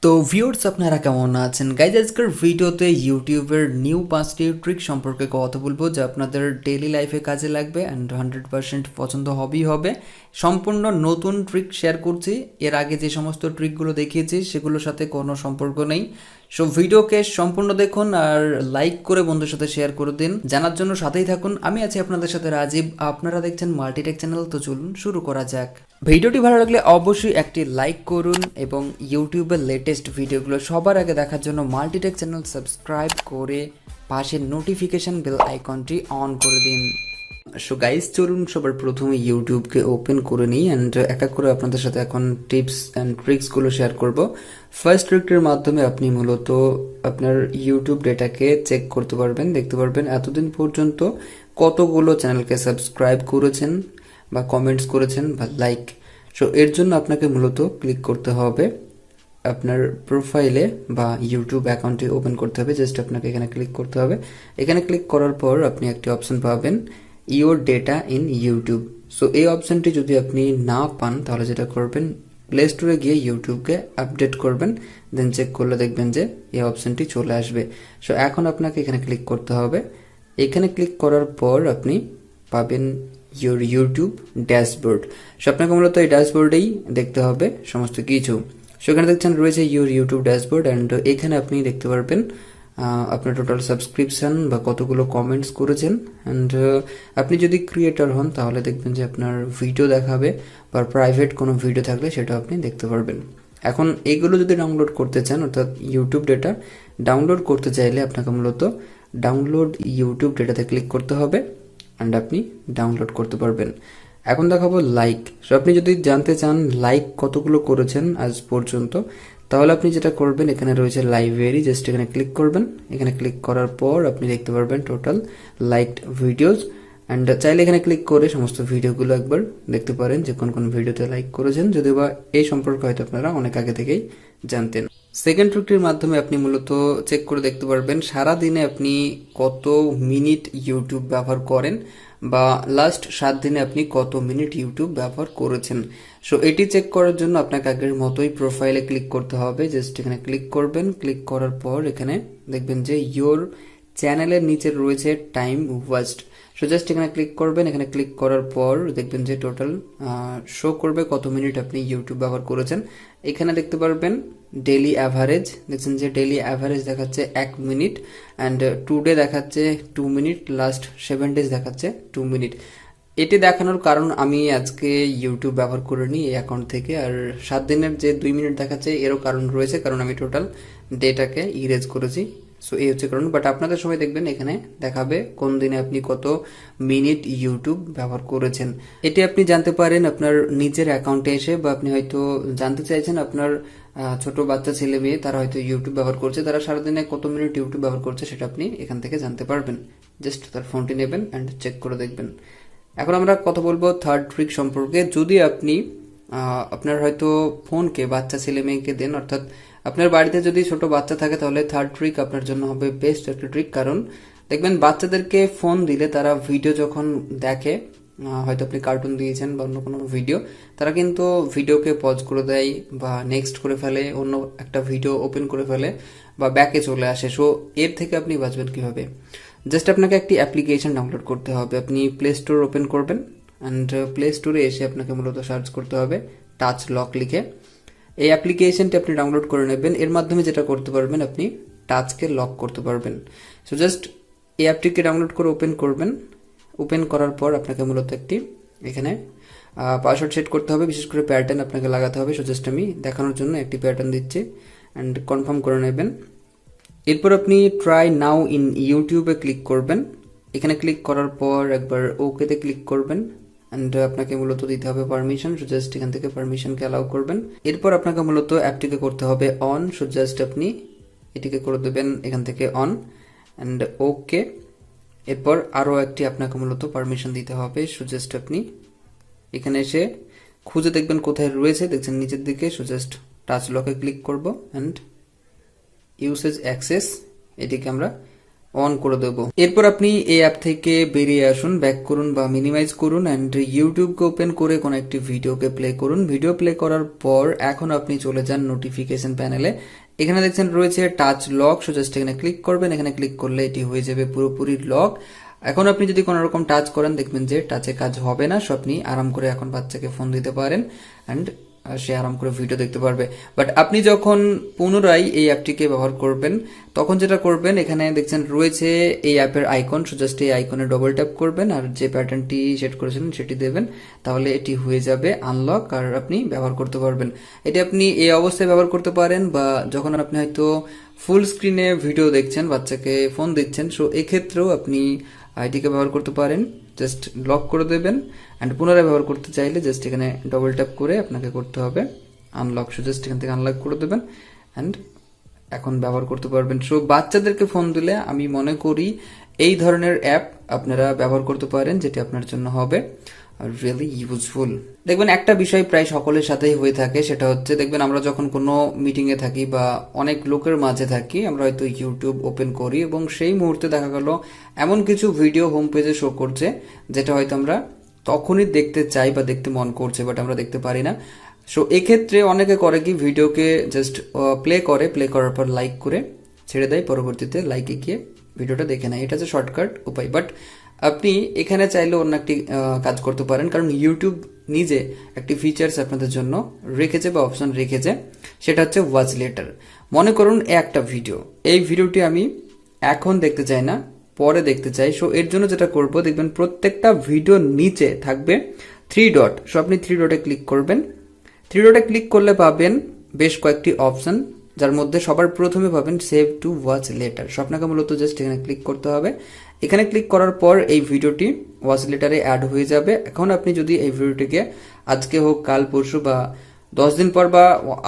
তো ভিউয়ার্স আপনারা কেমন আছেন গাইজ? আজকের ভিডিওতে ইউটিউবের নিউ 5টি ট্রিক সম্পর্কে কথা বলবো যা আপনাদের ডেইলি লাইফে কাজে লাগবে অ্যান্ড 100% পছন্দ হবে। সম্পূর্ণ নতুন ট্রিক শেয়ার করছি। এর আগে যে সমস্ত ট্রিকগুলো দেখিয়েছি সেগুলোর সাথে কোনো সম্পর্ক নেই। সো ভিডিওকে সম্পূর্ণ দেখুন আর লাইক করে বন্ধুর সাথে শেয়ার করে দিন। জানার জন্য সাথেই থাকুন। আমি আছি আপনাদের সাথে রাজীব, আপনারা দেখছেন মাল্টিটেক চ্যানেল। তো চলুন শুরু করা যাক। ভিডিওটি ভালো লাগলে অবশ্যই একটি লাইক করুন এবং ইউটিউবের লেটেস্ট ভিডিওগুলো সবার আগে দেখার জন্য মাল্টিটেক চ্যানেল সাবস্ক্রাইব করে পাশের নোটিফিকেশন বেল আইকনটি অন করে দিন। সো গাইস, চলুন সবার প্রথমে ইউটিউবকে ওপেন করে নিই অ্যান্ড এক এক করে আপনাদের সাথে এখন টিপস অ্যান্ড ট্রিক্সগুলো শেয়ার করব। ফার্স্ট ট্রিকটির মাধ্যমে আপনি মূলত আপনার ইউটিউব ডেটাকে চেক করতে পারবেন, দেখতে পারবেন এতদিন পর্যন্ত কতগুলো চ্যানেলকে সাবস্ক্রাইব করেছেন বা কমেন্টস করেছেন বা লাইক। সো এর জন্য আপনাকে মূলত ক্লিক করতে হবে আপনার প্রোফাইলে বা ইউটিউব অ্যাকাউন্টে ওপেন করতে হবে। জাস্ট আপনাকে এখানে ক্লিক করতে হবে। এখানে ক্লিক করার পর আপনি একটি অপশন পাবেন, your data in YouTube. So এই অপশনটি যদি আপনি না পান তাহলে যেটা করবেন, প্লে স্টোরে গিয়ে ইউটিউবকে আপডেট করবেন, দেন চেক করলে দেখবেন যে এই অপশনটি চলে আসবে। সো এখন আপনাকে এখানে ক্লিক করতে হবে। এখানে ক্লিক করার পর আপনি পাবেন ইউর ইউটিউব ড্যাশবোর্ড। সো আপনাকে মূলত এই ড্যাশবোর্ডেই দেখতে হবে সমস্ত কিছু। সেখানে দেখছেন রয়েছে ইউর ইউটিউব ড্যাশবোর্ড অ্যান্ড এখানে আপনি দেখতে পারবেন আপনার টোটাল সাবস্ক্রিপশন বা কতগুলো কমেন্টস করেছেন। অ্যান্ড আপনি যদি ক্রিয়েটর হন তাহলে দেখবেন যে আপনার ভিডিও দেখাবে বা প্রাইভেট কোনো ভিডিও থাকলে সেটা আপনি দেখতে পারবেন। এখন এইগুলো যদি ডাউনলোড করতে চান, অর্থাৎ ইউটিউব ডেটা ডাউনলোড করতে চাইলে আপনাকে মূলত ডাউনলোড ইউটিউব ডেটাতে ক্লিক করতে হবে অ্যান্ড আপনি ডাউনলোড করতে পারবেন। এখন দেখাবো লাইক। সো আপনি যদি জানতে চান লাইক কতগুলো করেছেন আজ পর্যন্ত, তাহলে আপনি যেটা করবেন, এখানে রয়েছে লাইব্রেরি, জাস্ট এখানে ক্লিক করবেন। এখানে ক্লিক করার পর আপনি দেখতে পারবেন টোটাল লাইকড ভিডিওস অ্যান্ড চাইলে এখানে ক্লিক করে সমস্ত ভিডিওগুলো একবার দেখতে পারেন যে কোন কোন ভিডিওতে লাইক করেছেন, যদিও বা এই সম্পর্কে হয়তো আপনারা অনেক আগে থেকেই জানতেন। সেকেন্ড ট্রিকটির মাধ্যমে আপনি মূলত চেক করে দেখতে পারবেন সারা দিনে আপনি কত মিনিট ইউটিউব ব্যবহার করেন বা লাস্ট 7 দিনে আপনি কত মিনিট ইউটিউব ব্যবহার করেছেন। সো এটি চেক করার জন্য আপনাকে আগের মতোই প্রোফাইলে ক্লিক করতে হবে। জাস্ট এখানে ক্লিক করবেন। ক্লিক করার পর এখানে দেখবেন যে ইয়োর চ্যানেলের নিচে রয়েছে টাইম ওয়াচড। সো জাস্ট এখানে ক্লিক করবেন। এখানে ক্লিক করার পর দেখবেন যে টোটাল শো করবে কত মিনিট আপনি ইউটিউব ব্যবহার করেছেন। এখানে দেখতে পারবেন ডেইলি অ্যাভারেজ, দেখছেন যে ডেইলি অ্যাভারেজ দেখাচ্ছে 1 মিনিট অ্যান্ড টুডে দেখাচ্ছে 2 মিনিট, লাস্ট 7 ডেজ দেখাচ্ছে 2 মিনিট। এটি দেখানোর কারণ আমি আজকে ইউটিউব ব্যবহার করিনি এই অ্যাকাউন্ট থেকে, আর 7 দিনের যে 2 মিনিট দেখাচ্ছে এরও কারণ রয়েছে, কারণ আমি টোটাল ডেটাকে ইরেজ করেছি। সো এই হচ্ছে কারণ। বাট আপনাদের সময় দেখবেন এখানে দেখাবে কোন দিনে আপনি কত মিনিট ইউটিউব ব্যবহার করেছেন। এটি আপনি জানতে পারেন আপনার নিজের অ্যাকাউন্টে এসে, বা আপনি হয়তো জানতে চাইছেন আপনার ছোট বাচ্চা ছেলে মেয়ে তারা হয়তো ইউটিউব ব্যবহার করছে, তারা সারাদিনে কত মিনিট ইউটিউব ব্যবহার করছে সেটা আপনি এখান থেকে জানতে পারবেন। জাস্ট তার ফোনটি নেবেন অ্যান্ড চেক করে দেখবেন। এখন আমরা কথা বলবো থার্ড ট্রিক সম্পর্কে। যদি আপনি আপনার হয়তো ফোনকে বাচ্চা ছেলে মেয়েকে দেন, অর্থাৎ আপনার বাড়িতে যদি ছোট বাচ্চা থাকে, তাহলে থার্ড ট্রিক আপনার জন্য হবে বেস্ট একটা ট্রিক। কারণ দেখবেন বাচ্চাদেরকে ফোন দিলে তারা ভিডিও যখন দেখে, হয়তো আপনি কার্টুন দিয়েছেন বা অন্য কোনো ভিডিও, তারা কিন্তু ভিডিওকে পজ করে দেয় বা নেক্সট করে ফেলে, অন্য একটা ভিডিও ওপেন করে ফেলে বা ব্যাকে চলে আসে। সো এর থেকে আপনি বাঁচবেন কিভাবে? জাস্ট আপনাকে একটি অ্যাপ্লিকেশন ডাউনলোড করতে হবে। আপনি প্লে স্টোর ওপেন করবেন অ্যান্ড প্লে স্টোরে এসে আপনাকে মূলত সার্চ করতে হবে টাচ লক লিখে। এই অ্যাপ্লিকেশনটি আপনি ডাউনলোড করে নেবেন। এর মাধ্যমে যেটা করতে পারবেন, আপনি টাচকে লক করতে পারবেন। সো জাস্ট এই অ্যাপটিকে ডাউনলোড করে ওপেন করবেন। ওপেন করার পর আপনাকে মূলত একটি এখানে পাসওয়ার্ড সেট করতে হবে, বিশেষ করে প্যাটার্ন আপনাকে লাগাতে হবে। সো জাস্ট আমি দেখানোর জন্য একটি প্যাটার্ন দিচ্ছি অ্যান্ড কনফার্ম করে নেবেন। এরপর আপনি ট্রাই নাও ইন ইউটিউবে ক্লিক করবেন। এখানে ক্লিক করার পর একবার ওকেতে ক্লিক করবেন অ্যান্ড আপনাকে মূলত দিতে হবে পারমিশন। সো জাস্ট এখান থেকে পারমিশনকে অ্যালাউ করবেন। এরপর আপনাকে মূলত অ্যাপটিকে করতে হবে অন। সো জাস্ট আপনি এটিকে করে দেবেন এখান থেকে অন অ্যান্ড ওকে। এরপর আরও একটি আপনাকে মূলত পারমিশন দিতে হবে। সো জাস্ট আপনি এখানে এসে খুঁজে দেখবেন কোথায় রয়েছে, দেখছেন নিচের দিকে। সো জাস্ট টাচ লকে ক্লিক করব অ্যান্ড ইউসেজ অ্যাক্সেস এটিকে আমরা অন করে দেবো। এরপর আপনি এই অ্যাপ থেকে বেরিয়ে আসুন, ব্যাক করুন বা মিনিমাইজ করুন অ্যান্ড ইউটিউবকে ওপেন করে কোনো একটি ভিডিওকে প্লে করুন। ভিডিও প্লে করার পর এখন আপনি চলে যান নোটিফিকেশন প্যানেলে। এখানে দেখছেন রয়েছে টাচ লক, সো জাস্ট এখানে ক্লিক করবেন। এখানে ক্লিক করলে এটি হয়ে যাবে পুরোপুরি লক। এখন আপনি যদি কোনো রকম টাচ করেন দেখবেন যে টাচে কাজ হবে না, সো আপনি আরাম করে এখন বাচ্চাকে ফোন দিতে পারেন অ্যান্ড সে আরাম করে ভিডিও দেখতে পারবে। বাট আপনি যখন পুনরায় এই অ্যাপটিকে ব্যবহার করবেন তখন যেটা করবেন, এখানে দেখছেন রয়েছে এই অ্যাপের আইকন, সো জাস্ট এই আইকনে ডবল ট্যাপ করবেন আর যে প্যাটার্নটি সেট করেছিলেন সেটি দেবেন, তাহলে এটি হয়ে যাবে আনলক আর আপনি ব্যবহার করতে পারবেন। এটি আপনি এই অবস্থায় ব্যবহার করতে পারেন বা যখন আপনি হয়তো ফুল স্ক্রিনে ভিডিও দেখছেন, বাচ্চাকে ফোন দিচ্ছেন, সো এক্ষেত্রেও আপনি আইটিকে ব্যবহার করতে পারেন। জাস্ট লক করে দেবেন অ্যান্ড পুনরায় ব্যবহার করতে চাইলে জাস্ট এখানে ডবল ট্যাপ করে আপনাকে করতে হবে আনলক, সো জাস্ট এখান থেকে আনলক করে দেবেন অ্যান্ড এখন ব্যবহার করতে পারবেন। সো বাচ্চাদেরকে ফোন দিলে আমি মনে করি এই ধরনের অ্যাপ আপনারা ব্যবহার করতে পারেন, যেটি আপনার জন্য হবে রিয়েলি ইউজফুল। দেখবেন একটা বিষয় প্রায় সকলের সাথেই হয়ে থাকে, সেটা হচ্ছে দেখবেন আমরা যখন কোনো মিটিংয়ে থাকি বা অনেক লোকের মাঝে থাকি, আমরা হয়তো ইউটিউব ওপেন করি এবং সেই মুহূর্তে দেখা গেল এমন কিছু ভিডিও হোম পেজে শো করছে যেটা হয়তো আমরা তখনই দেখতে চাই বা দেখতে মন করছে, বাট আমরা দেখতে পারি না। সো এক্ষেত্রে অনেকে করে কি, ভিডিওকে জাস্ট প্লে করার পর লাইক করে ছেড়ে দেয়, পরবর্তীতে লাইকে গিয়ে ভিডিওটা দেখে নেয়। এটা হচ্ছে শর্টকাট উপায়। বাট আপনি এখানে চাইলে অন্য একটি কাজ করতে পারেন, কারণ ইউটিউব নিজে একটি ফিচার্স আপনাদের জন্য রেখেছে বা অপশন রেখেছে, সেটা হচ্ছে ওয়াচ লেটার। মনে করুন একটা ভিডিও, এই ভিডিওটি আমি এখন দেখতে চাই না, পরে দেখতে চাই। সো এর জন্য যেটা করব, দেখবেন প্রত্যেকটা ভিডিওর নিচে থাকবে 3 ডট। সো আপনি 3 ডটে ক্লিক করবেন। 3 ডটে ক্লিক করলে পাবেন বেশ কয়েকটি অপশন, যার মধ্যে সবার প্রথমে পাবেন save to watch later. So আপনাকে মূলত জাস্ট এখানে ক্লিক করতে হবে। এখানে ক্লিক করার পর এই ভিডিওটি ওয়াচ লেটারে অ্যাড হয়ে যাবে। এখন আপনি যদি এই ভিডিওটিকে আজকে হোক, কাল, পরশু বা 10 দিন পর বা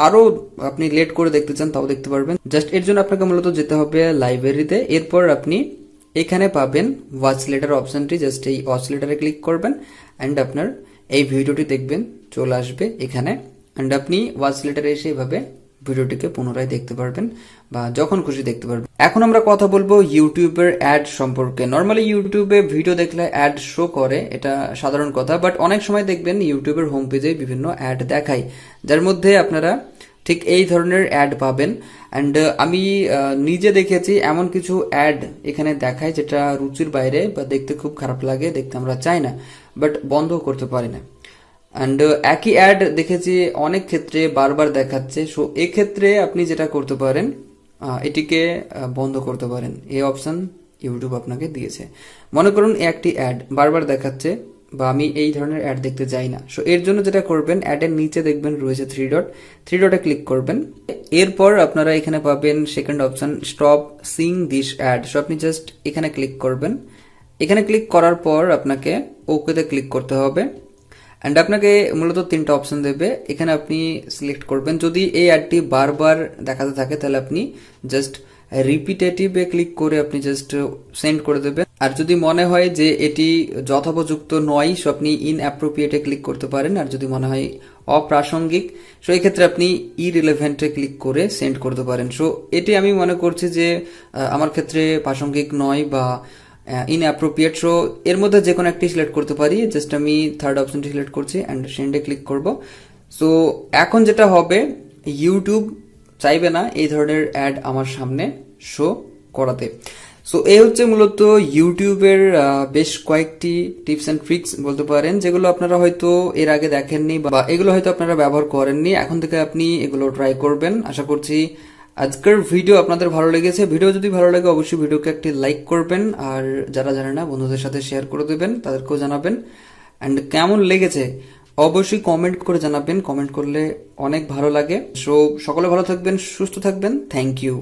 আরো আপনি লেট করে দেখতে চান, তাও দেখতে পারবেন। জাস্ট এর জন্য আপনাকে মূলত যেতে হবে লাইব্রেরিতে। এরপর আপনি এখানে পাবেন ওয়াচ লেটার অপশনটি, জাস্ট এই ওয়াচ লেটারে ক্লিক করবেন অ্যান্ড আপনার এই ভিডিওটি দেখবেন চলে আসবে এখানে অ্যান্ড আপনি ওয়াচ লেটারে এসে এভাবে ভিডিওটিকে পুনরায় দেখতে পারবেন বা যখন খুশি দেখতে পারবেন। এখন আমরা কথা বলবো ইউটিউবের অ্যাড সম্পর্কে। নর্মালি ইউটিউবে ভিডিও দেখলে অ্যাড শো করে, এটা সাধারণ কথা, বাট অনেক সময় দেখবেন ইউটিউবের হোম পেজে বিভিন্ন অ্যাড দেখায়, যার মধ্যে আপনারা ঠিক এই ধরনের অ্যাড পাবেন। অ্যান্ড আমি নিজে দেখেছি এমন কিছু অ্যাড এখানে দেখায় যেটা রুচির বাইরে বা দেখতে খুব খারাপ লাগে, দেখতে আমরা চাই না, বাট বন্ধ করতে পারি না। অ্যান্ড একই অ্যাড দেখেছি অনেক ক্ষেত্রে বারবার দেখাচ্ছে। সো এক্ষেত্রে আপনি যেটা করতে পারেন, এটিকে বন্ধ করতে পারেন। এই অপশন ইউটিউব আপনাকে দিয়েছে। মনে করুন একটি অ্যাড বারবার দেখাচ্ছে বা আমি এই ধরনের অ্যাড দেখতে চাই না। সো এর জন্য যেটা করবেন, অ্যাডের নিচে দেখবেন রয়েছে 3 ডট, 3 ডটে ক্লিক করবেন। এরপর আপনারা এখানে পাবেন second option stop seeing this ad. So আপনি জাস্ট এখানে ক্লিক করবেন। এখানে ক্লিক করার পর আপনাকে ওকেতে ক্লিক করতে হবে অ্যান্ড আপনাকে মূলত 3টা অপশন দেবে। এখানে আপনি সিলেক্ট করবেন। যদি এই অ্যাডটি বারবার দেখাতে থাকে তাহলে আপনি জাস্ট রিপিটেটিভে ক্লিক করে আপনি জাস্ট সেন্ড করে দেবেন। আর যদি মনে হয় যে এটি যথোপযুক্ত নয়, সো আপনি ইনঅ্যাপ্রোপ্রিয়েটে ক্লিক করতে পারেন। আর যদি মনে হয় অপ্রাসঙ্গিক, সো এই ক্ষেত্রে আপনি ইরিলেভেন্টে ক্লিক করে সেন্ড করতে পারেন। সো এটি আমি মনে করছি যে আমার ক্ষেত্রে প্রাসঙ্গিক নয় বা ইনঅ্যাপ্রোপ্রিয়েট, সো এর মধ্যে যে কোনো একটি সিলেক্ট করতে পারি। জাস্ট আমি থার্ড অপশনটি সিলেক্ট করছি অ্যান্ড সেন্ডে ক্লিক করব। সো এখন যেটা হবে, ইউটিউব চাইবে না এই ধরনের অ্যাড আমার সামনে শো করাতে। সো এই হচ্ছে মূলত ইউটিউবের বেশ কয়েকটি টিপস অ্যান্ড ট্রিক্স বলতে পারেন, যেগুলো আপনারা হয়তো এর আগে দেখেননি বা এগুলো হয়তো আপনারা ব্যবহার করেননি। এখন থেকে আপনি এগুলো ট্রাই করবেন। আশা করছি আজকের ভিডিও আপনাদের ভালো লেগেছে। ভিডিও যদি ভালো লাগে অবশ্যই ভিডিওকে একটি লাইক করবেন আর যারা জানে না বন্ধুদের সাথে শেয়ার করে দেবেন, তাদেরকেও জানাবেন। অ্যান্ড কেমন লেগেছে অবশ্যই কমেন্ট করে জানাবেন, কমেন্ট করলে অনেক ভালো লাগে। সো সকলে ভালো থাকবেন, সুস্থ থাকবেন। Thank you.